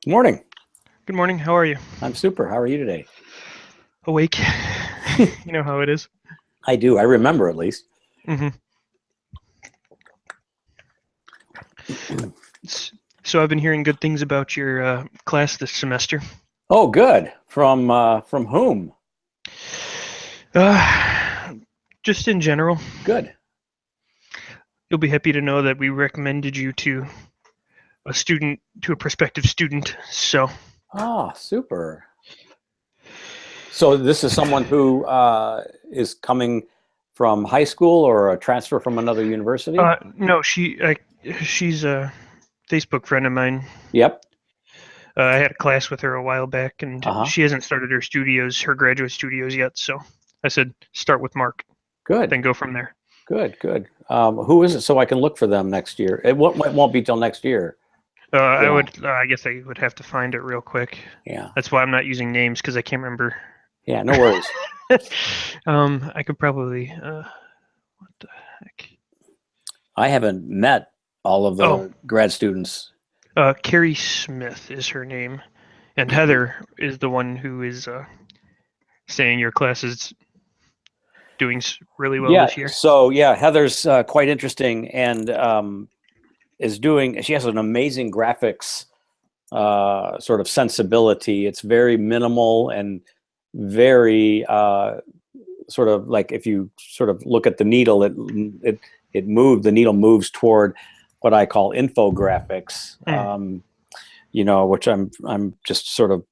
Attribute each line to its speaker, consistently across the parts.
Speaker 1: Morning.
Speaker 2: Good morning. How are you?
Speaker 1: I'm super. How are you today?
Speaker 2: Awake. You know how it is.
Speaker 1: I do. I remember at least.
Speaker 2: hmm So I've been hearing good things about your class this semester.
Speaker 1: Oh, good. From whom?
Speaker 2: Uh, just in general,
Speaker 1: Good.
Speaker 2: you'll be happy to know that we recommended you to a prospective student. So,
Speaker 1: Ah, super. So this is someone who is coming from high school or a transfer from another university?
Speaker 2: no, she's a Facebook friend of mine.
Speaker 1: Yep.
Speaker 2: I had a class with her a while back, and
Speaker 1: Uh-huh.
Speaker 2: she hasn't started her graduate studios yet. So I said, start with Mark,
Speaker 1: Good.
Speaker 2: then go from there.
Speaker 1: Good. Good. Who is it so I can look for them next year? It won't be till next year. Yeah.
Speaker 2: I guess I would have to find it real quick.
Speaker 1: Yeah.
Speaker 2: That's why I'm not using names because I can't remember.
Speaker 1: Yeah. No worries.
Speaker 2: I could probably. What the heck?
Speaker 1: I haven't met all of
Speaker 2: Oh,
Speaker 1: the grad students.
Speaker 2: Carrie Smith is her name, and Heather is the one who is saying your class is doing really well
Speaker 1: Yeah.
Speaker 2: this year.
Speaker 1: So yeah, Heather's quite interesting and is doing. She has an amazing graphics sort of sensibility. It's very minimal and very sort of like if you sort of look at the needle, the needle moves toward what I call infographics.
Speaker 2: Mm.
Speaker 1: Which I'm just sort of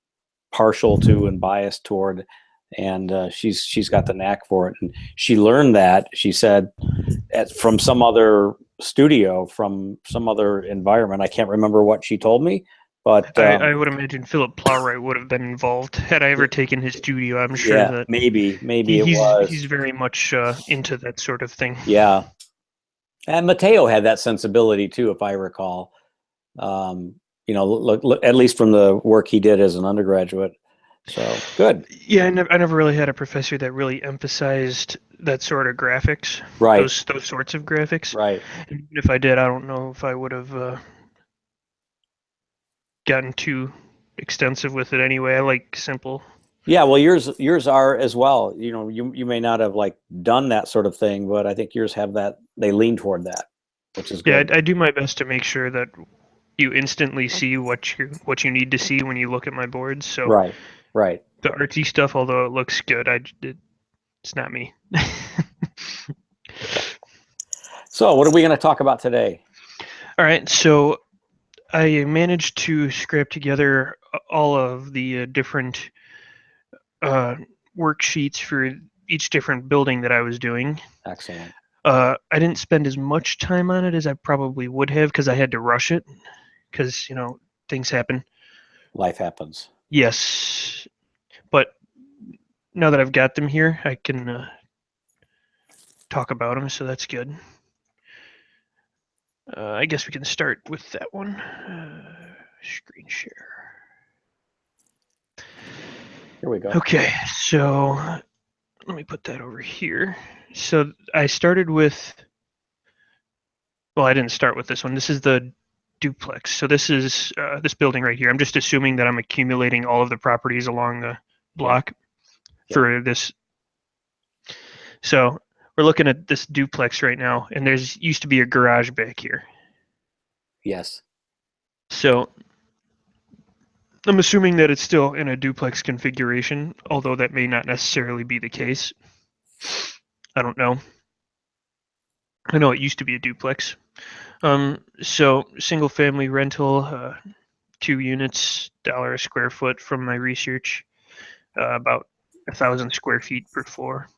Speaker 1: partial to and biased toward. And she's got the knack for it, and she learned that, she said, from some other studio, from some other environment. I can't remember what she told me, but
Speaker 2: I would imagine Philip Plowright would have been involved had I ever taken his studio. I'm sure
Speaker 1: yeah,
Speaker 2: that
Speaker 1: maybe it
Speaker 2: he's
Speaker 1: was.
Speaker 2: very much into that sort of thing.
Speaker 1: Yeah, and Mateo had that sensibility too, if I recall. Um, at least from the work he did as an undergraduate. So good.
Speaker 2: Yeah, I never really had a professor that really emphasized that sort of graphics,
Speaker 1: Right,
Speaker 2: those sorts of graphics.
Speaker 1: right.
Speaker 2: And even if I did, I don't know if I would have gotten too extensive with it anyway. I like simple.
Speaker 1: Yeah, well, yours are as well. You may not have like done that sort of thing, but I think yours have that. They lean toward that, which is
Speaker 2: Yeah,
Speaker 1: good.
Speaker 2: I do my best to make sure that you instantly see what you need to see when you look at my boards. So
Speaker 1: Right, right.
Speaker 2: the artsy stuff, although it looks good, it's not me.
Speaker 1: So, what are we going to talk about today?
Speaker 2: All right, so I managed to scrape together all of the different uh, worksheets for each different building that I was doing.
Speaker 1: Excellent.
Speaker 2: I didn't spend as much time on it as I probably would have because I had to rush it because things happen.
Speaker 1: Life happens.
Speaker 2: Yes, but now that I've got them here, I can talk about them, so that's good. I guess we can start with that one. Screen share.
Speaker 1: Here we go.
Speaker 2: Okay, so let me put that over here. So I started with, well, I didn't start with this one. This is the duplex. So this is this building right here. I'm just assuming that I'm accumulating all of the properties along the
Speaker 1: Yeah,
Speaker 2: block
Speaker 1: yeah.
Speaker 2: for this. So we're looking at this duplex right now, and there's used to be a garage back here.
Speaker 1: Yes.
Speaker 2: So I'm assuming that it's still in a duplex configuration, although that may not necessarily be the case. I don't know. I know it used to be a duplex. So single family rental, 2 units, dollar a square foot from my research, about 1,000 square feet per floor.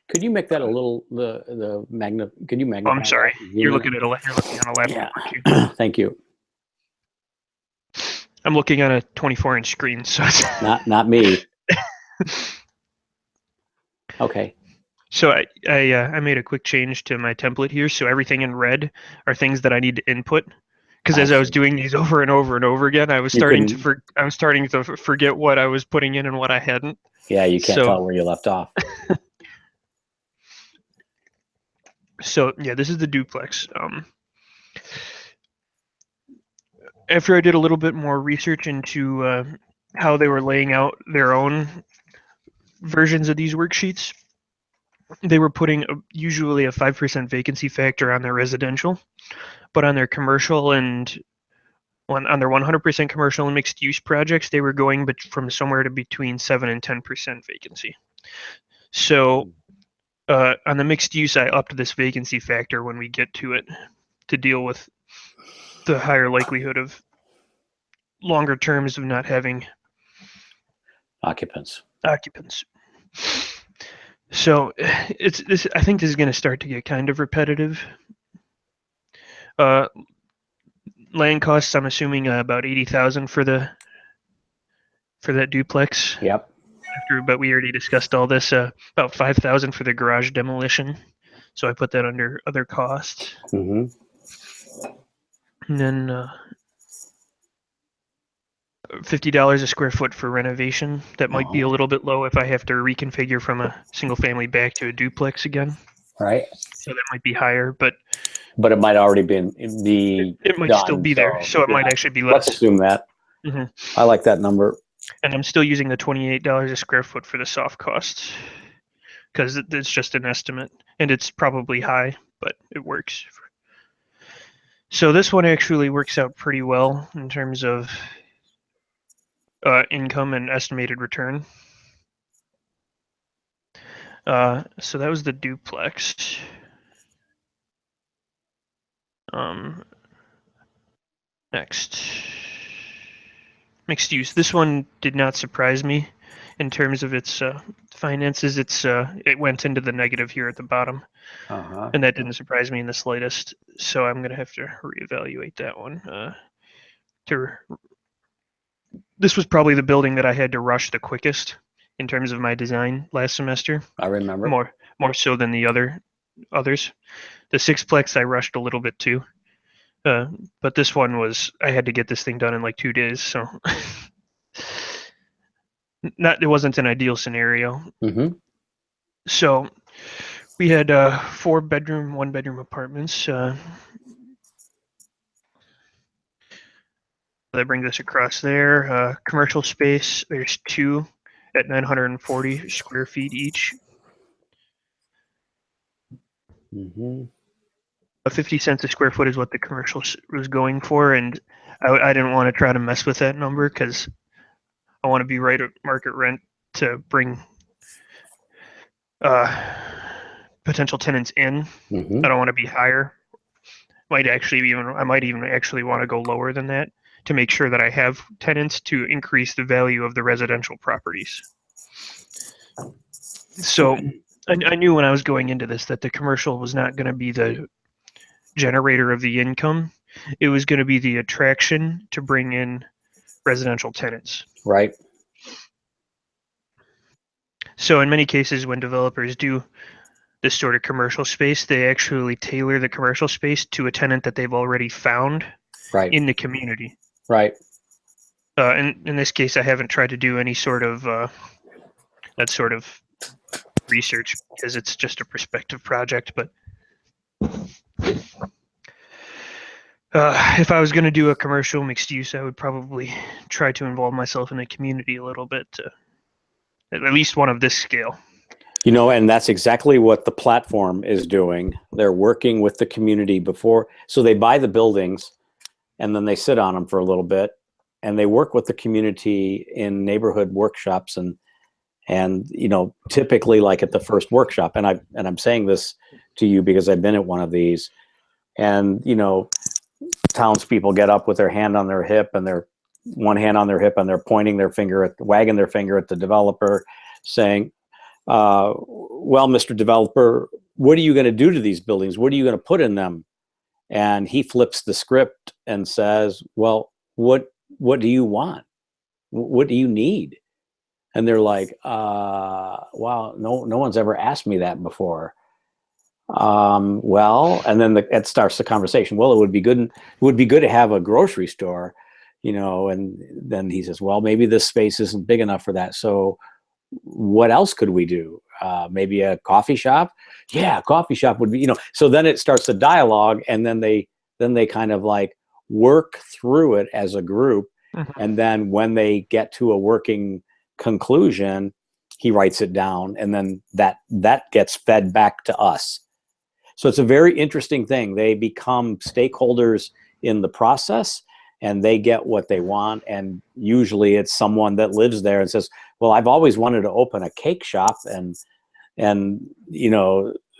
Speaker 1: Could you make that a little the magna? Could you
Speaker 2: Oh, I'm
Speaker 1: magnify that?
Speaker 2: sorry.
Speaker 1: Zoom in?
Speaker 2: You're looking on a laptop,
Speaker 1: Yeah.
Speaker 2: aren't you?
Speaker 1: Thank you.
Speaker 2: I'm looking on a 24-inch screen, so it's
Speaker 1: Not me. Okay.
Speaker 2: so I made a quick change to my template here. So everything in red are things that I need to input because as I was doing these over and over and over again, I was
Speaker 1: You
Speaker 2: starting to
Speaker 1: couldn't-
Speaker 2: I was starting to forget what I was putting in and what I hadn't.
Speaker 1: Yeah, you can't
Speaker 2: So-
Speaker 1: tell where you left off.
Speaker 2: So yeah, this is the duplex. After I did a little bit more research into how they were laying out their own versions of these worksheets, they were putting usually a 5% vacancy factor on their residential, but on their commercial and on their 100% commercial and mixed use projects, they were going from somewhere to between 7 and 10% vacancy. So on the mixed use, I upped this vacancy factor when we get to it to deal with the higher likelihood of longer terms of not having
Speaker 1: Occupants.
Speaker 2: So it's this. I think this is going to start to get kind of repetitive. Land costs, I'm assuming about 80,000 for that duplex.
Speaker 1: Yep.
Speaker 2: But we already discussed all this. About 5,000 for the garage demolition. So I put that under other costs.
Speaker 1: Mm-hmm.
Speaker 2: And then $50 a square foot for renovation. That might be a little bit low if I have to reconfigure from a single family back to a duplex again.
Speaker 1: Right.
Speaker 2: So that might be higher, but
Speaker 1: it might already be
Speaker 2: it might
Speaker 1: done,
Speaker 2: still be there. So it might actually be
Speaker 1: Let's
Speaker 2: less.
Speaker 1: assume that.
Speaker 2: Mm-hmm.
Speaker 1: I like that number.
Speaker 2: And I'm still using the $28 a square foot for the soft costs because it's just an estimate and it's probably high, but it works. So this one actually works out pretty well in terms of income and estimated return. So that was the duplex. Next, mixed use. This one did not surprise me in terms of its finances. It went into the negative here at the bottom, and that didn't surprise me in the slightest. So I'm gonna have to reevaluate that one. This was probably the building that I had to rush the quickest in terms of my design last semester.
Speaker 1: I remember.
Speaker 2: More so than the others. The sixplex I rushed a little bit too. But this one I had to get this thing done in like 2 days, so it wasn't an ideal scenario.
Speaker 1: Mm-hmm.
Speaker 2: So we had 4 bedroom, 1 bedroom apartments. That brings us across there. Commercial space, there's 2 at 940 square feet each.
Speaker 1: Mm-hmm.
Speaker 2: 50 cents a square foot is what the commercial was going for, and I didn't want to try to mess with that number because I want to be right at market rent to bring potential tenants in.
Speaker 1: Mm-hmm.
Speaker 2: I don't want to be higher. I might even actually want to go lower than that to make sure that I have tenants to increase the value of the residential properties. So I knew when I was going into this that the commercial was not going to be the generator of the income. It was going to be the attraction to bring in residential tenants.
Speaker 1: Right.
Speaker 2: So in many cases, when developers do this sort of commercial space, they actually tailor the commercial space to a tenant that they've already found in the community.
Speaker 1: Right.
Speaker 2: In this case, I haven't tried to do any sort of that sort of research because it's just a prospective project. But if I was going to do a commercial mixed use, I would probably try to involve myself in the community a little bit, at least one of this scale.
Speaker 1: And that's exactly what the platform is doing. They're working with the community before. So they buy the buildings and then they sit on them for a little bit and they work with the community in neighborhood workshops and typically like at the first workshop. And I'm saying this to you because I've been at one of these and, townspeople get up with their hand on their hip and they're one hand on their hip and they're wagging their finger at the developer saying, well, Mr. Developer, what are you going to do to these buildings? What are you going to put in them? And he flips the script and says, well, what do you want? What do you need? And they're like, wow, no one's ever asked me that before. Well, and then it starts the conversation. Well, it would be good. It would be good to have a grocery store, and then he says, well, maybe this space isn't big enough for that. So what else could we do? Maybe a coffee shop. Yeah, a coffee shop would be, so then it starts the dialogue, and then they kind of like work through it as a group.
Speaker 2: Mhm.
Speaker 1: And then when they get to a working conclusion, he writes it down, and then that gets fed back to us. So it's a very interesting thing. They become stakeholders in the process, and they get what they want. And usually it's someone that lives there and says, well, I've always wanted to open a cake shop, and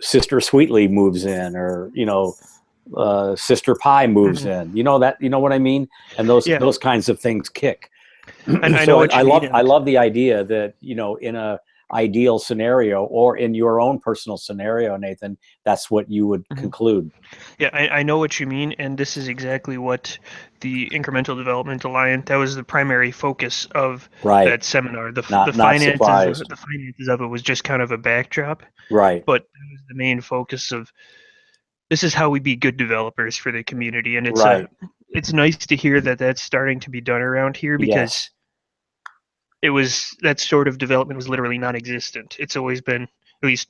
Speaker 1: Sister Sweetly moves in, or Sister Pie moves in. You know what I mean? And those kinds of things kick.
Speaker 2: And I
Speaker 1: So
Speaker 2: know what you mean.
Speaker 1: I love the idea that, in a ideal scenario, or in your own personal scenario, Nathan, that's what you would conclude.
Speaker 2: Yeah, I know what you mean, and this is exactly what the Incremental Development Alliance, that was the primary focus of
Speaker 1: Right.
Speaker 2: that seminar. The
Speaker 1: Not
Speaker 2: finances
Speaker 1: surprised.
Speaker 2: the finances of it was just kind of a backdrop,
Speaker 1: Right.
Speaker 2: but it was the main focus of, this is how we be good developers for the community. And
Speaker 1: Right.
Speaker 2: it's nice to hear that that's starting to be done around here, because that sort of development was literally non-existent. It's always been, at least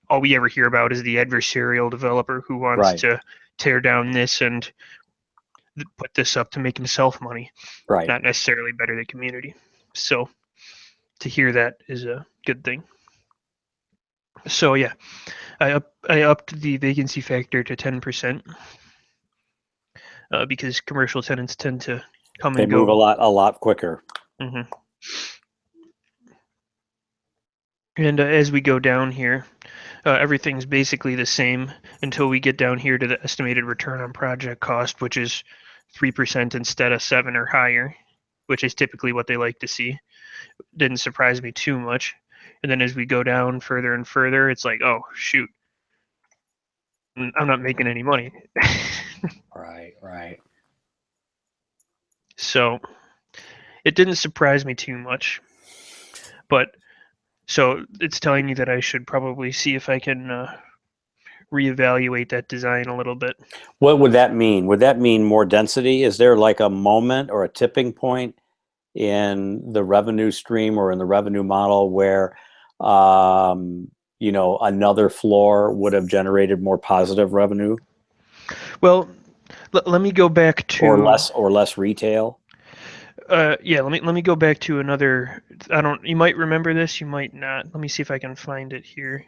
Speaker 2: all we ever hear about, is the adversarial developer who wants
Speaker 1: Right.
Speaker 2: to tear down this and put this up to make himself money,
Speaker 1: Right.
Speaker 2: not necessarily better the community. So to hear that is a good thing. So yeah, I upped the vacancy factor to 10%, because commercial tenants tend to come
Speaker 1: They
Speaker 2: and
Speaker 1: move
Speaker 2: go
Speaker 1: a lot quicker.
Speaker 2: Mm-hmm. And as we go down here, everything's basically the same until we get down here to the estimated return on project cost, which is 3% instead of 7 or higher, which is typically what they like to see. Didn't surprise me too much. And then as we go down further and further, it's like, oh shoot, I'm not making any money.
Speaker 1: Right.
Speaker 2: So it didn't surprise me too much, but so it's telling me that I should probably see if I can reevaluate that design a little bit.
Speaker 1: What would that mean? Would that mean more density? Is there like a moment or a tipping point in the revenue stream or in the revenue model where, another floor would have generated more positive revenue?
Speaker 2: Well, let me go back to
Speaker 1: or less retail.
Speaker 2: Yeah, let me go back to another. You might remember this, you might not. Let me see if I can find it here.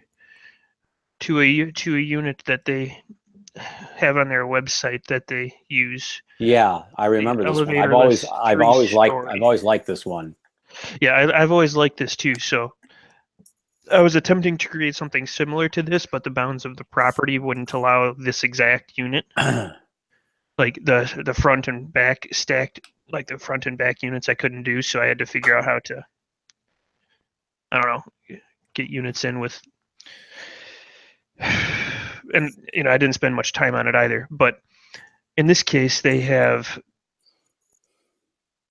Speaker 2: To a unit that they have on their website that they use.
Speaker 1: Yeah, I remember this one. I've always liked this one.
Speaker 2: Yeah, I've always liked this too. So I was attempting to create something similar to this, but the bounds of the property wouldn't allow this exact unit. Like the front and back stacked, like the front and back units I couldn't do, so I had to figure out how to, I don't know, get units in with, and I didn't spend much time on it either. But in this case, they have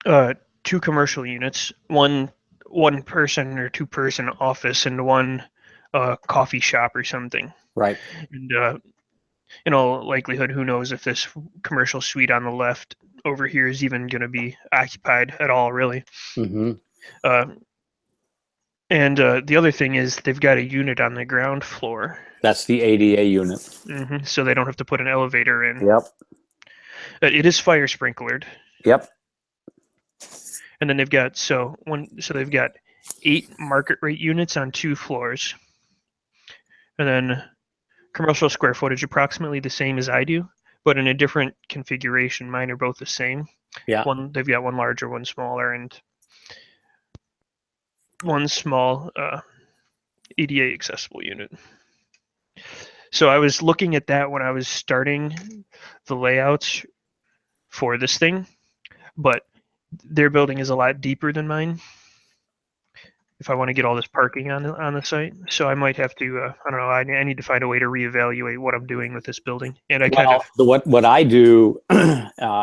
Speaker 2: 2 commercial units, one person or 2-person office, and one coffee shop or something.
Speaker 1: Right.
Speaker 2: And in all likelihood, who knows if this commercial suite on the left over here is even going to be occupied at all, really.
Speaker 1: Mm-hmm.
Speaker 2: And the other thing is they've got a unit on the ground floor.
Speaker 1: That's the ADA unit.
Speaker 2: Mm-hmm. So they don't have to put an elevator in.
Speaker 1: Yep.
Speaker 2: It is fire sprinklered.
Speaker 1: Yep.
Speaker 2: And then they've got they've got 8 market rate units on 2 floors. And then commercial square footage approximately the same as I do, but in a different configuration. Mine are both the same.
Speaker 1: Yeah.
Speaker 2: They've got one larger, one smaller, and one small ADA accessible unit. So I was looking at that when I was starting the layouts for this thing, but their building is a lot deeper than mine if I want to get all this parking on the site. So I might have to, I don't know, I need to find a way to reevaluate what I'm doing with this building. And
Speaker 1: what I do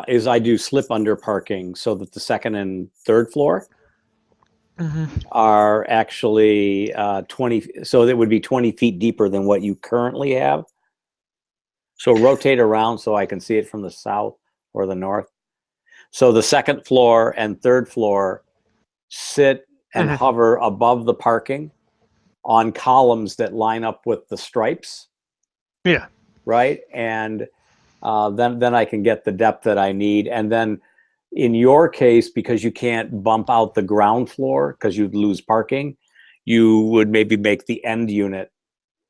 Speaker 1: is I do slip under parking so that the second and third floor are actually 20, so that would be 20 feet deeper than what you currently have. So rotate around so I can see it from the south or the north. So the second floor and third floor sit and
Speaker 2: Mhm.
Speaker 1: hover above the parking on columns that line up with the stripes,
Speaker 2: Yeah.
Speaker 1: right? And then I can get the depth that I need. And then in your case, because you can't bump out the ground floor because you'd lose parking, you would maybe make the end unit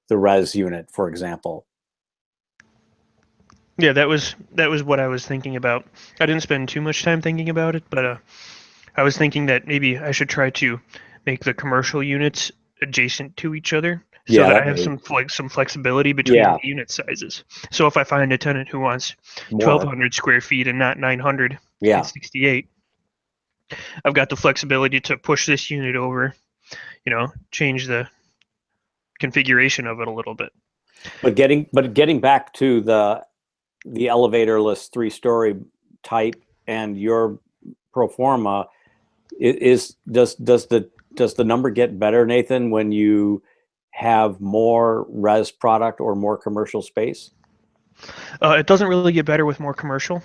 Speaker 1: the res unit, for example.
Speaker 2: Yeah, that was what I was thinking about. I didn't spend too much time thinking about it, but I was thinking that maybe I should try to make the commercial units adjacent to each other so
Speaker 1: Yeah,
Speaker 2: that I
Speaker 1: that
Speaker 2: have
Speaker 1: may,
Speaker 2: some flexibility between
Speaker 1: yeah,
Speaker 2: the unit sizes. So if I find a tenant who wants
Speaker 1: more.
Speaker 2: 1,200 square feet and not
Speaker 1: Yeah,
Speaker 2: 968, I've got the flexibility to push this unit over, change the configuration of it a little bit.
Speaker 1: but getting back to the elevatorless 3-story type and your pro forma does the number get better, Nathan, when you have more res product or more commercial space?
Speaker 2: It doesn't really get better with more commercial,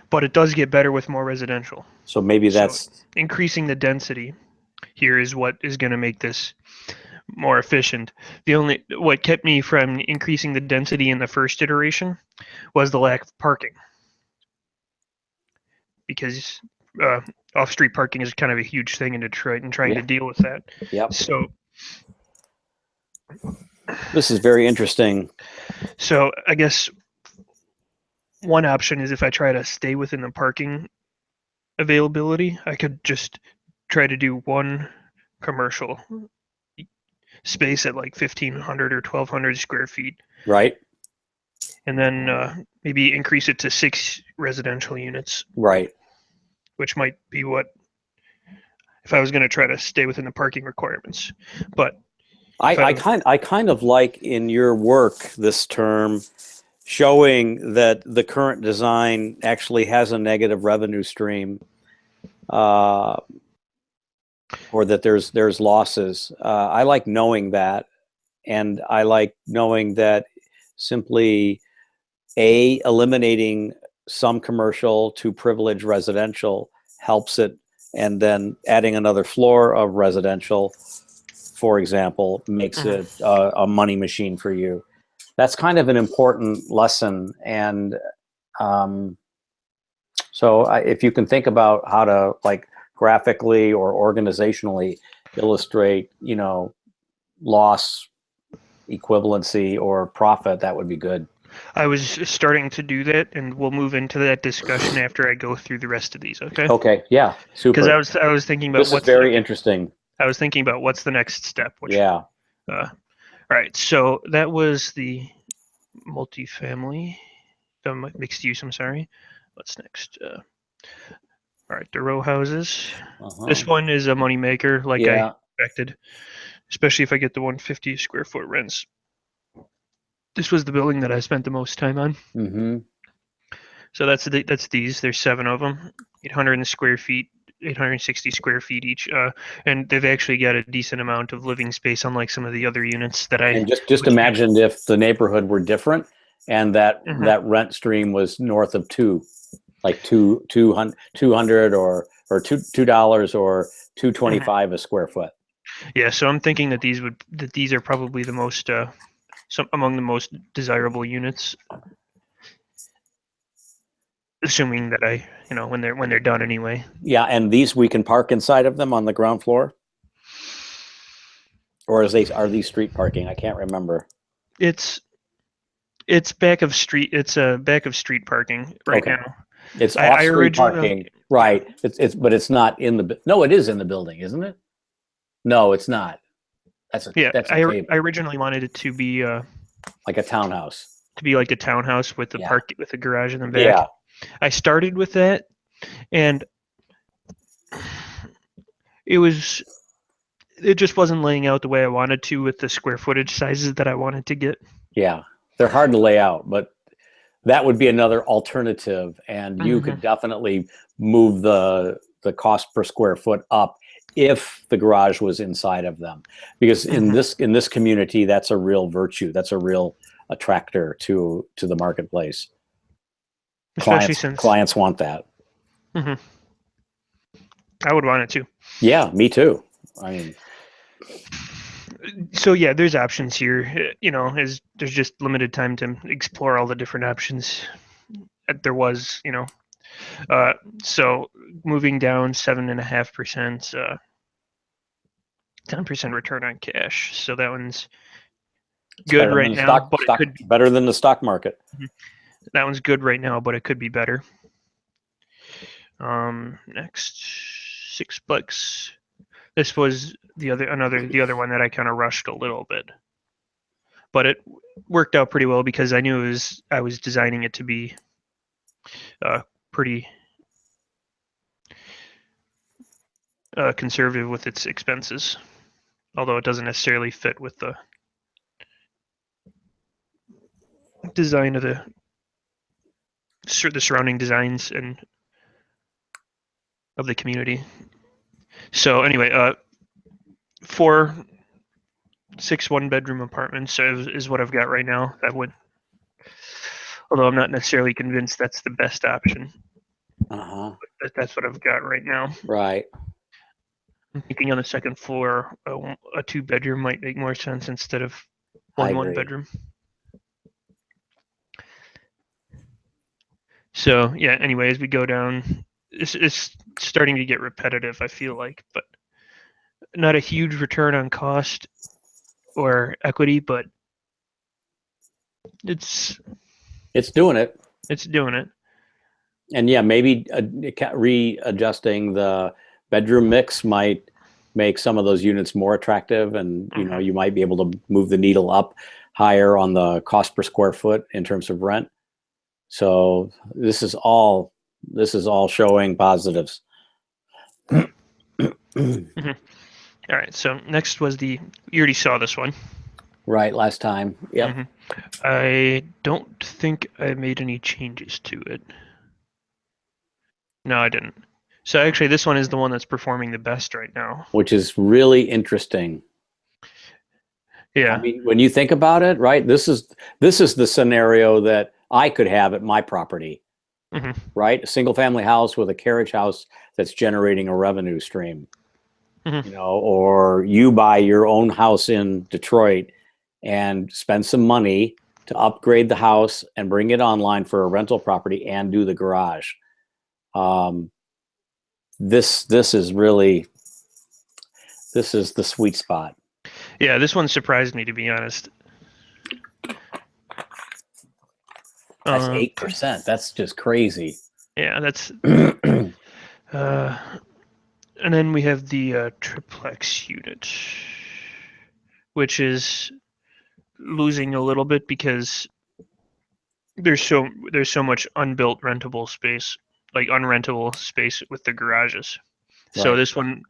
Speaker 2: but it does get better with more residential.
Speaker 1: So maybe
Speaker 2: So
Speaker 1: that's
Speaker 2: increasing the density here is what is going to make this more efficient. What kept me from increasing the density in the first iteration was the lack of parking, because off-street parking is kind of a huge thing in Detroit, and trying
Speaker 1: yeah,
Speaker 2: to deal with that.
Speaker 1: yep.
Speaker 2: So,
Speaker 1: This is very interesting.
Speaker 2: so I guess one option is, if I try to stay within the parking availability, I could just try to do one commercial space at like 1,500 or 1,200 square feet,
Speaker 1: Right,
Speaker 2: and then maybe increase it to 6 residential units,
Speaker 1: right.
Speaker 2: which might be what, if I was going to try to stay within the parking requirements. But if I was,
Speaker 1: I kind of like in your work this term showing that the current design actually has a negative revenue stream, uh, or that there's losses. I like knowing that, and I like knowing that simply eliminating some commercial to privilege residential helps it, and then adding another floor of residential, for example, makes
Speaker 2: Mhm.
Speaker 1: it a money machine for you. That's kind of an important lesson. And so if you can think about how to, like, graphically or organizationally illustrate, loss, equivalency, or profit, that would be good.
Speaker 2: I was starting to do that, and we'll move into that discussion after I go through the rest of these, okay?
Speaker 1: Okay, yeah,
Speaker 2: Because I
Speaker 1: super.
Speaker 2: was I was thinking about
Speaker 1: This is very interesting.
Speaker 2: what's the next step.
Speaker 1: Yeah.
Speaker 2: All right, so that was the multifamily, the mixed use. I'm sorry. What's next? All right, the row houses. This
Speaker 1: Uh-huh.
Speaker 2: one is a moneymaker, like I
Speaker 1: Yeah.
Speaker 2: expected, especially if I get the 150 square foot rents. This was the building that I spent the most time on.
Speaker 1: Mm-hmm.
Speaker 2: So that's these. There's 7 of them, 800 square feet, 860 square feet each, and they've actually got a decent amount of living space, unlike some of the other units that I
Speaker 1: And just
Speaker 2: was using.
Speaker 1: imagine if the neighborhood were different, and that
Speaker 2: Mhm.
Speaker 1: that rent stream was north of like two hundred or $2 or
Speaker 2: Mhm.
Speaker 1: $2.25 a square foot.
Speaker 2: Yeah, so I'm thinking that these are probably the most some among the most desirable units, assuming that when they're done anyway.
Speaker 1: Yeah, and these we can park inside of them on the ground floor, or are these street parking? I can't remember.
Speaker 2: It's it's back of street. It's a back of street parking right
Speaker 1: Okay,
Speaker 2: now.
Speaker 1: it's
Speaker 2: I
Speaker 1: off street
Speaker 2: originally
Speaker 1: parking,
Speaker 2: Yeah.
Speaker 1: right? But it's not in the. No, it is in the building, isn't it? No, it's not.
Speaker 2: Yeah,
Speaker 1: That's a
Speaker 2: I
Speaker 1: table,
Speaker 2: originally wanted it
Speaker 1: like a townhouse.
Speaker 2: to be like a townhouse with
Speaker 1: Yeah,
Speaker 2: the garage in the back.
Speaker 1: yeah,
Speaker 2: I started with that, and it was it just wasn't laying out the way I wanted to, with the square footage sizes that I wanted to get.
Speaker 1: yeah. They're hard to lay out, but that would be another alternative, and you
Speaker 2: Hmm.
Speaker 1: could definitely move the cost per square foot up if the garage was inside of them, because
Speaker 2: Hmm.
Speaker 1: in this community, that's a real virtue. That's a real attractor to the marketplace.
Speaker 2: Especially since
Speaker 1: Clients want that.
Speaker 2: I would want it too.
Speaker 1: Yeah, me too. I mean,
Speaker 2: so yeah, there's options here. You know, there's just limited time to explore all the different options that there was. You know, so moving down 7.5%, 10% return on cash. So that one's good right now, but it could be
Speaker 1: better than the stock market.
Speaker 2: That one's good right now, but it could be better. Next, Sixplex. This was the other one that I kind of rushed a little bit, but it worked out pretty well because I knew I was designing it to be pretty conservative with its expenses, although it doesn't necessarily fit with the design of the surrounding designs and of the community. So anyway, 4 6 1-bedroom apartments is what I've got right now. That would, although I'm not necessarily convinced that's the best option. That's what I've got right now.
Speaker 1: Right.
Speaker 2: I'm thinking on the second floor, a 2-bedroom might make more sense instead of one 1-bedroom. So yeah. Anyway, as we go down, it's starting to get repetitive, I feel like, but not a huge return on cost or equity, but it's
Speaker 1: doing it.
Speaker 2: It's doing it.
Speaker 1: And yeah, maybe readjusting the bedroom mix might make some of those units more attractive, and you know, you might be able to move the needle up higher on the cost per square foot in terms of rent. So this is all showing positives.
Speaker 2: All right. So next was you already saw this one.
Speaker 1: Right, last time. Yeah.
Speaker 2: I don't think I made any changes to it. No, I didn't. So actually, this one is the one that's performing the best right now.
Speaker 1: Which is really interesting.
Speaker 2: Yeah.
Speaker 1: I mean, when you think about it, right, this is the scenario that I could have at my property, right? A single family house with a carriage house that's generating a revenue stream, you know, or you buy your own house in Detroit and spend some money to upgrade the house and bring it online for a rental property and do the garage. This is really, this is the sweet spot.
Speaker 2: Yeah, this one surprised me, to be honest.
Speaker 1: That's 8%. That's just crazy.
Speaker 2: Yeah, that's. And then we have the triplex unit, which is losing a little bit because there's so much unbuilt rentable space, like unrentable space with the garages. Right. So this one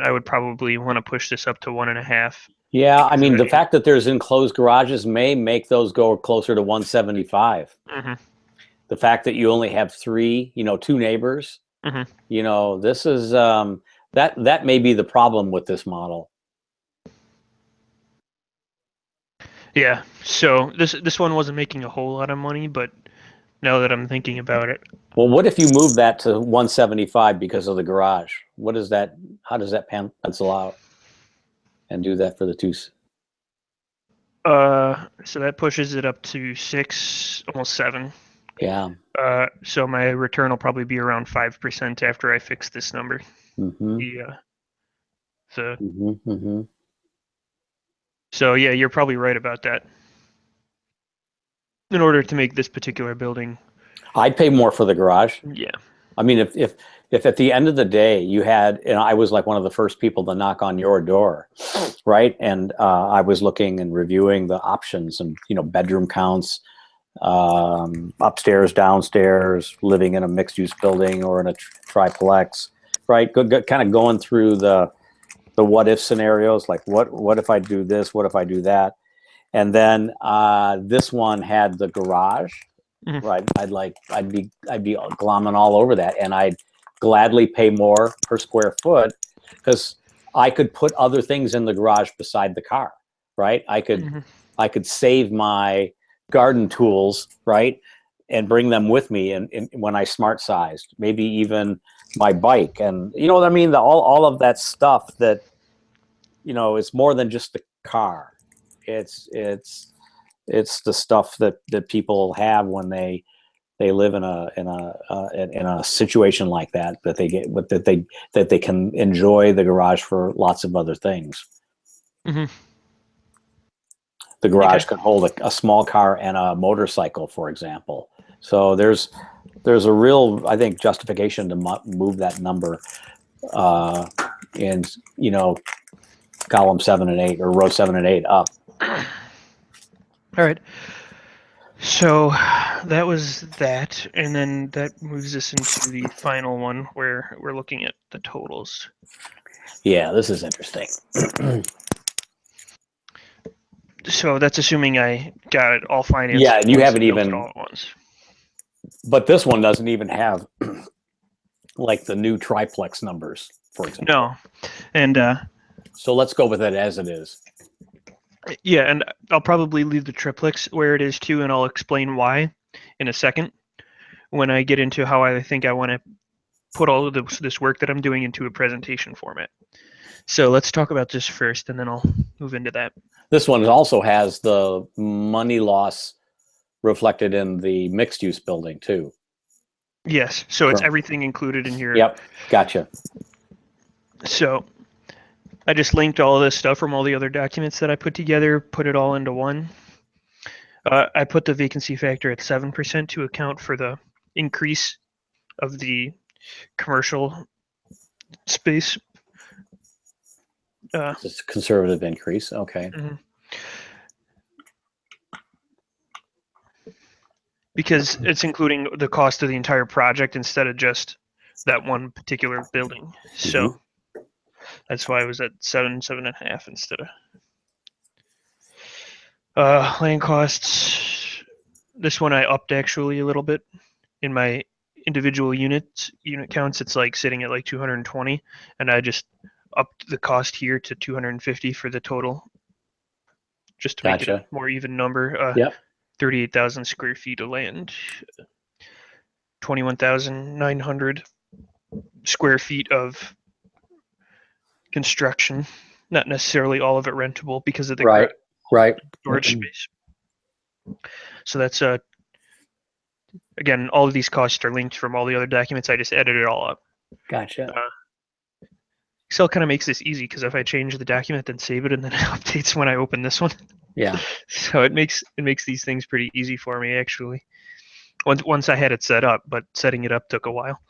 Speaker 2: I would probably want to push this up to 1.5.
Speaker 1: Yeah, I mean, the fact that there's enclosed garages may make those go closer to 175. The fact that you only have 3, you know, 2 neighbors, you know, this is that may be the problem with this model.
Speaker 2: Yeah, so this one wasn't making a whole lot of money, but now that I'm thinking about it.
Speaker 1: Well, what if you move that to 175 because of the garage? What is that? How does that pencil out? And do that for the 2.
Speaker 2: So that pushes it up to 6, almost 7.
Speaker 1: Yeah.
Speaker 2: So my return will probably be around 5% after I fix this number. So yeah, you're probably right about that. In order to make this particular building,
Speaker 1: I'd pay more for the garage.
Speaker 2: Yeah.
Speaker 1: I mean, if at the end of the day you had, and I was like one of the first people to knock on your door, right? And I was looking and reviewing the options and, you know, bedroom counts, upstairs, downstairs, living in a mixed-use building or in a triplex, right? Kind of going through the what-if scenarios, like what if I do this? What if I do that? And then this one had the garage. Right, I'd be glomming all over that, and I'd gladly pay more per square foot because I could put other things in the garage beside the car. right?
Speaker 2: Mm-hmm.
Speaker 1: I could save my garden tools, right, and bring them with me and when I smart sized, maybe even my bike, and you know what I mean. All of that stuff that it's more than just the car. It's the stuff that people have when they live in a situation like that they get that they can enjoy the garage for lots of other things.
Speaker 2: Mm-hmm.
Speaker 1: The garage
Speaker 2: Okay.
Speaker 1: can hold a small car and a motorcycle, for example. So there's a real, I think, justification to move that number in column 7 and 8 or row 7 and 8 up.
Speaker 2: All right. So that was that, and then that moves us into the final one where we're looking at the totals.
Speaker 1: Yeah, this is interesting.
Speaker 2: So that's assuming I got it all financed.
Speaker 1: Yeah, and you
Speaker 2: once
Speaker 1: haven't
Speaker 2: and built it
Speaker 1: even,
Speaker 2: all at once.
Speaker 1: but this one doesn't even have like the new triplex numbers, for example.
Speaker 2: No, and
Speaker 1: So let's go with it as it is.
Speaker 2: yeah, and I'll probably leave the triplex where it is too, and I'll explain why in a second when I get into how I think I want to put all of this work that I'm doing into a presentation format. So let's talk about this first, and then I'll move into that.
Speaker 1: This one also has the money loss reflected in the mixed use building too.
Speaker 2: Yes, so it's everything included in here.
Speaker 1: Yep, gotcha.
Speaker 2: So I just linked all of this stuff from all the other documents that I put together, put it all into one. I put the vacancy factor at 7% to account for the increase of the commercial space.
Speaker 1: It's a conservative increase. Okay.
Speaker 2: Mm-hmm. Because it's including the cost of the entire project instead of just that one particular building. So that's why I was at 7.5 instead of land costs. This one I upped actually a little bit in my individual unit counts. It's like sitting at like 220, and I just upped the cost here to 250 for the total, just to make it a more even number.
Speaker 1: Yep.
Speaker 2: 38,000 square feet of land, 21,900 square feet of construction, not necessarily all of it rentable because of the
Speaker 1: right
Speaker 2: storage space. So that's again, all of these costs are linked from all the other documents. I just added it all up.
Speaker 1: Gotcha.
Speaker 2: Excel kind of makes this easy because if I change the document, then save it, and then it updates when I open this one.
Speaker 1: Yeah.
Speaker 2: So it makes these things pretty easy for me actually. Once I had it set up, but setting it up took a while.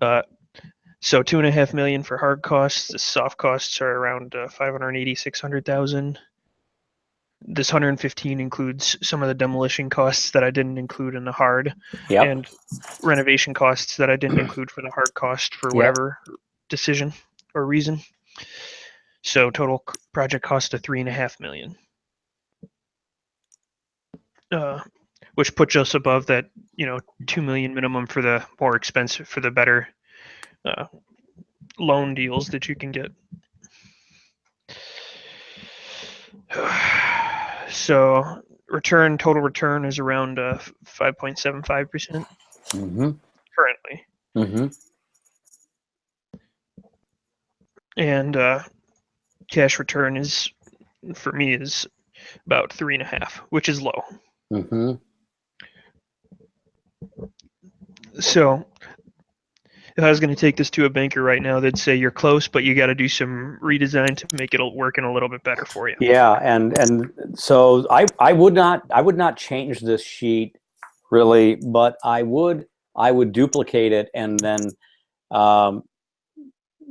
Speaker 2: So $2.5 million for hard costs. The soft costs are around 580, 600,000. This 115 includes some of the demolition costs that I didn't include in the hard, and renovation costs that I didn't include for the hard cost for whatever decision or reason. So total project cost of $3.5 million, which puts us above that $2 million minimum for the more expensive, for the better loan deals that you can get. So total return is around 5.75% currently. And cash return is, for me, is about 3.5, which is low. So if I was going to take this to a banker right now, they'd say you're close, but you got to do some redesign to make it working a little bit better for you.
Speaker 1: Yeah, and so I would not change this sheet really, but I would duplicate it and then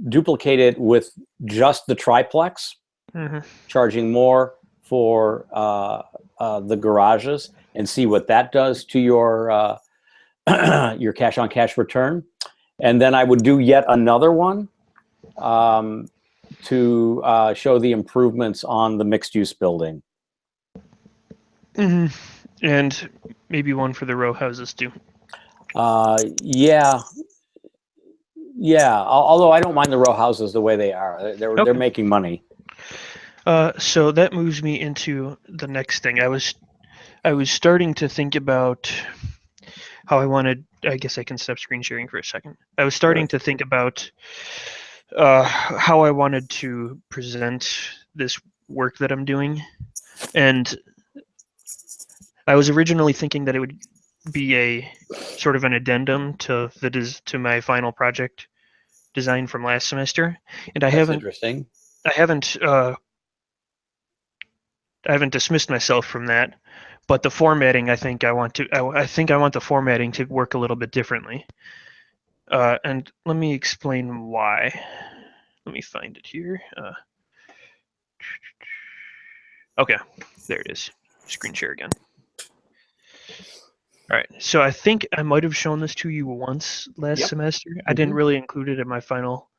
Speaker 1: duplicate it with just the triplex, charging more for the garages, and see what that does to your your cash on cash return. And then I would do yet another one to show the improvements on the mixed use building.
Speaker 2: And maybe one for the row houses too.
Speaker 1: Yeah. Although I don't mind the row houses the way they are. They're making money.
Speaker 2: So that moves me into the next thing. I was starting to think about how I wanted. I guess I can stop screen sharing for a second. I was starting
Speaker 1: Sure.
Speaker 2: to think about how I wanted to present this work that I'm doing, and I was originally thinking that it would be a sort of an addendum to my final project design from last semester, and
Speaker 1: That's interesting.
Speaker 2: I haven't uh, I haven't dismissed myself from that, but the formatting I think I want the formatting to work a little bit differently. And let me explain why. Let me find it here. Okay, there it is. Screen share again. All right, so I think I might have shown this to you once last
Speaker 1: Yep.
Speaker 2: semester. I didn't
Speaker 1: Mhm.
Speaker 2: really include it in my final.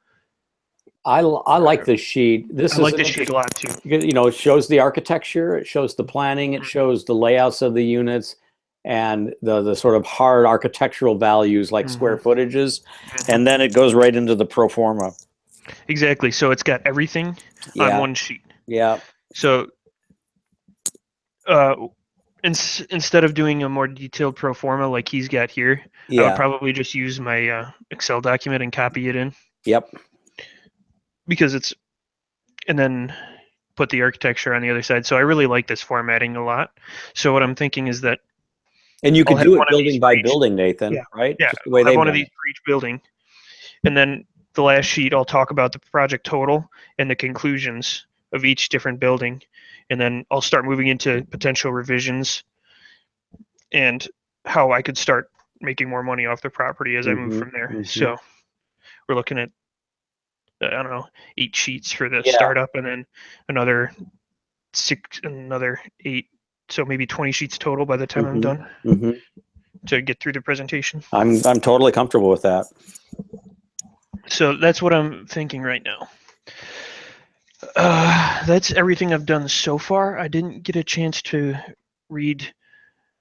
Speaker 1: I like this sheet. This
Speaker 2: I
Speaker 1: is
Speaker 2: like
Speaker 1: an
Speaker 2: this sheet a
Speaker 1: interesting,
Speaker 2: lot too.
Speaker 1: it shows the architecture, it shows the planning, it shows the layouts of the units, and the sort of hard architectural values like
Speaker 2: Mm-hmm.
Speaker 1: square footages,
Speaker 2: Mm-hmm.
Speaker 1: and then it goes right into the pro forma.
Speaker 2: Exactly. So it's got everything on
Speaker 1: Yeah,
Speaker 2: one sheet.
Speaker 1: yeah,
Speaker 2: So uh, instead of doing a more detailed pro forma like he's got here, I would
Speaker 1: yeah,
Speaker 2: probably just use my Excel document and copy it in
Speaker 1: yep.
Speaker 2: because it's and then put the architecture on the other side. So I really like this formatting a lot. So what I'm thinking is that
Speaker 1: And you
Speaker 2: I'll
Speaker 1: could
Speaker 2: have
Speaker 1: do
Speaker 2: one
Speaker 1: it
Speaker 2: of these
Speaker 1: building
Speaker 2: for
Speaker 1: by
Speaker 2: each.
Speaker 1: building, Nathan,
Speaker 2: Yeah,
Speaker 1: right?
Speaker 2: yeah.
Speaker 1: Just the way
Speaker 2: I'll have
Speaker 1: they've
Speaker 2: one of
Speaker 1: done
Speaker 2: these
Speaker 1: it.
Speaker 2: for each building, and then the last sheet I'll talk about the project total and the conclusions of each different building, and then I'll start moving into potential revisions and how I could start making more money off the property as I move
Speaker 1: Hmm.
Speaker 2: from there.
Speaker 1: Hmm.
Speaker 2: So we're looking at I don't know 8 sheets for the
Speaker 1: Yeah.
Speaker 2: startup, and then another another 8. So maybe 20 sheets total by the time I'm
Speaker 1: Hmm.
Speaker 2: done
Speaker 1: Hmm.
Speaker 2: to get through the presentation.
Speaker 1: I'm totally comfortable with that.
Speaker 2: So that's what I'm thinking right now. That's everything I've done so far. I didn't get a chance to read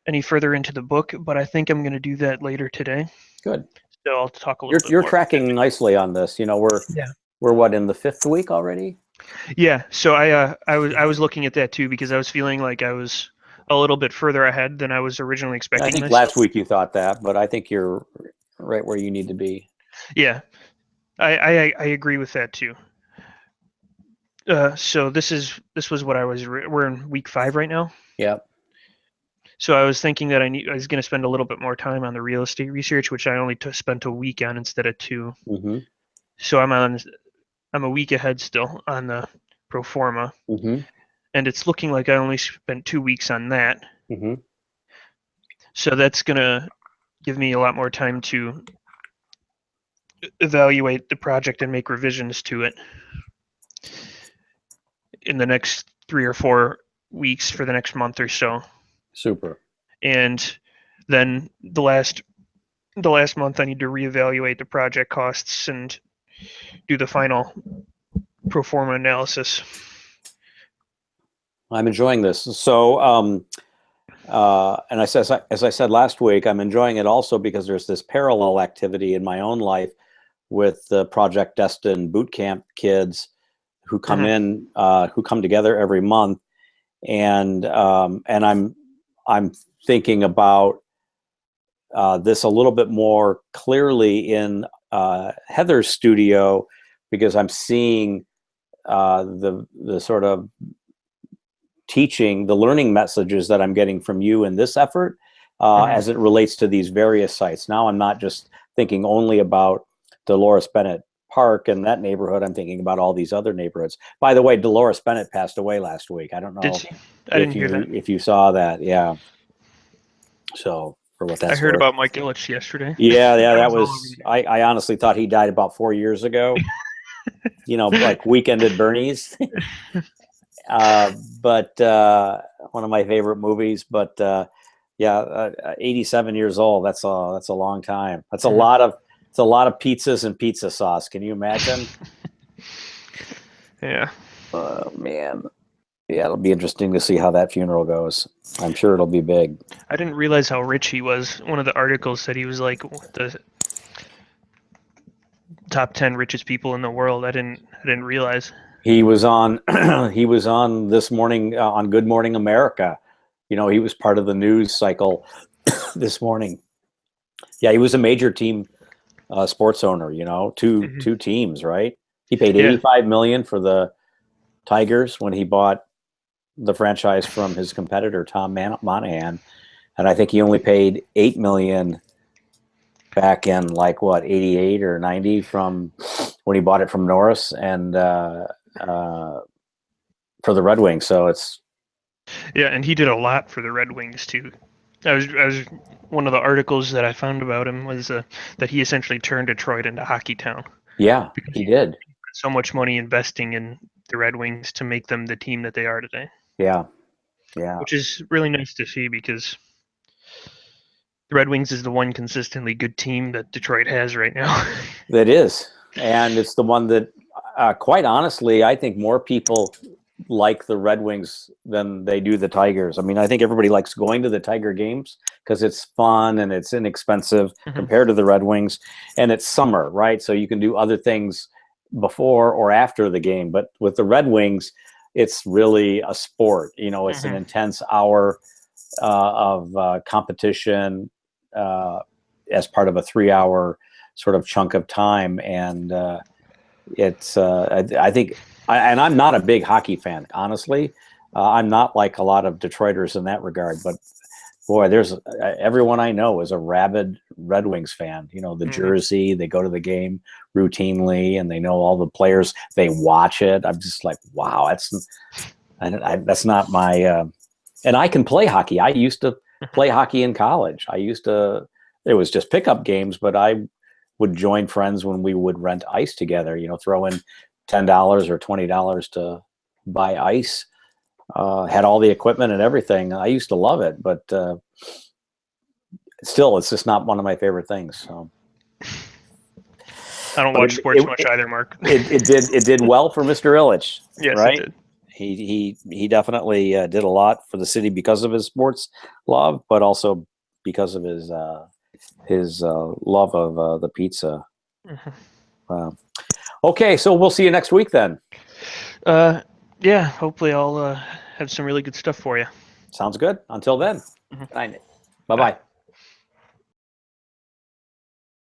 Speaker 2: any further into the book, but I think I'm going to do that later today.
Speaker 1: Good.
Speaker 2: So I'll talk a little bit
Speaker 1: You're
Speaker 2: more about that.
Speaker 1: tracking nicely on this.
Speaker 2: Yeah.
Speaker 1: We're what, in the fifth week already?
Speaker 2: Yeah. So I was looking at that too because I was feeling like I was a little bit further ahead than I was originally
Speaker 1: I
Speaker 2: expecting
Speaker 1: think
Speaker 2: myself.
Speaker 1: last week you thought that, but I think you're right where you need to be.
Speaker 2: Yeah. I agree with that too. So this was what we're in week 5 right now.
Speaker 1: Yeah.
Speaker 2: So I was thinking that I was going to spend a little bit more time on the real estate research, which I only spent a week on instead of 2.
Speaker 1: Hmm.
Speaker 2: So I'm a week ahead still on the pro forma,
Speaker 1: Hmm.
Speaker 2: and it's looking like I only spent 2 weeks on that.
Speaker 1: Hmm.
Speaker 2: So that's going to give me a lot more time to evaluate the project and make revisions to it in the next 3 or 4 weeks for the next month or so.
Speaker 1: Super.
Speaker 2: And then the last month I need to reevaluate the project costs and do the final pro forma analysis.
Speaker 1: I'm enjoying this. So, and as I said last week, I'm enjoying it also because there's this parallel activity in my own life with the Project Destin boot camp kids who come
Speaker 2: Mhm.
Speaker 1: in, who come together every month, and I'm thinking about this a little bit more clearly in Heather's studio because I'm seeing the sort of teaching, the learning messages that I'm getting from you in this effort
Speaker 2: Mhm.
Speaker 1: as it relates to these various sites. Now I'm not just thinking only about Dolores Bennett Park and that neighborhood. I'm thinking about all these other neighborhoods. By the way, Dolores Bennett passed away last week. I don't
Speaker 2: Did
Speaker 1: know
Speaker 2: she? I didn't hear that.
Speaker 1: if you saw that. Yeah. So for what
Speaker 2: I
Speaker 1: that's
Speaker 2: heard
Speaker 1: worth.
Speaker 2: about Mike Ilitch yesterday.
Speaker 1: Yeah, yeah,
Speaker 2: I
Speaker 1: that
Speaker 2: was all over
Speaker 1: was. I honestly thought he died about 4 years ago. Like Weekend at Bernie's. uh, but one of my favorite movies. But yeah, 87 years old. That's a long time. That's a
Speaker 2: the.
Speaker 1: lot of it's a lot of pizzas and pizza sauce. Can you imagine?
Speaker 2: Yeah.
Speaker 1: Oh man. Yeah, it'll be interesting to see how that funeral goes. I'm sure it'll be big.
Speaker 2: I didn't realize how rich he was. One of the articles said he was like the top 10 richest people in the world. I didn't realize.
Speaker 1: He was on he was on this morning on Good Morning America. You know, he was part of the news cycle this morning. Yeah, he was a major team sports owner. You know, two teams, right? He paid
Speaker 2: Yeah.
Speaker 1: $85 million for the Tigers when he bought the franchise from his competitor Tom Monahan, and I think he only paid $8 million back in like what 88 or 90 from when he bought it from Norris and for the Red Wings. So it's
Speaker 2: Yeah, and he did a lot for the Red Wings too. I was one of the articles that I found about him was that he essentially turned Detroit into hockey town
Speaker 1: yeah,
Speaker 2: because
Speaker 1: he
Speaker 2: he
Speaker 1: did.
Speaker 2: spent so much money investing in the Red Wings to make them the team that they are today,
Speaker 1: Yeah, yeah,
Speaker 2: which is really nice to see because the Red Wings is the one consistently good team that Detroit has right now.
Speaker 1: that is, and it's the one that, quite honestly, I think more people like the Red Wings than they do the Tigers. I mean, I think everybody likes going to the Tiger games because it's fun and it's inexpensive compared to the Red Wings, and it's summer, right? So you can do other things before or after the game. But with the Red Wings, it's really a sport. You know, it's an intense hour of competition as part of a 3 hour sort of chunk of time, and it's I think and I'm not a big hockey fan, honestly. I'm not like a lot of Detroiters in that regard, but boy, there's everyone I know is a rabid Red Wings fan. You know, the jersey, they go to the game routinely, and they know all the players. They watch it. I'm just like, wow, that's not my. And I can play hockey. I used to play hockey in college. It was just pickup games, but I would join friends when we would rent ice together. You know, throw in $10 or $20 to buy ice. Had all the equipment and everything. I used to love it, but still, it's just not one of my favorite things. So.
Speaker 2: I don't watch sports much either, Mark.
Speaker 1: It did well for Mr. Ilitch.
Speaker 2: Yes,
Speaker 1: right?
Speaker 2: it did.
Speaker 1: He definitely did a lot for the city because of his sports love, but also because of his love of the pizza. Okay, so we'll see you next week then.
Speaker 2: Yeah, hopefully I'll have some really good stuff for you.
Speaker 1: Sounds good. Until then, bye-bye.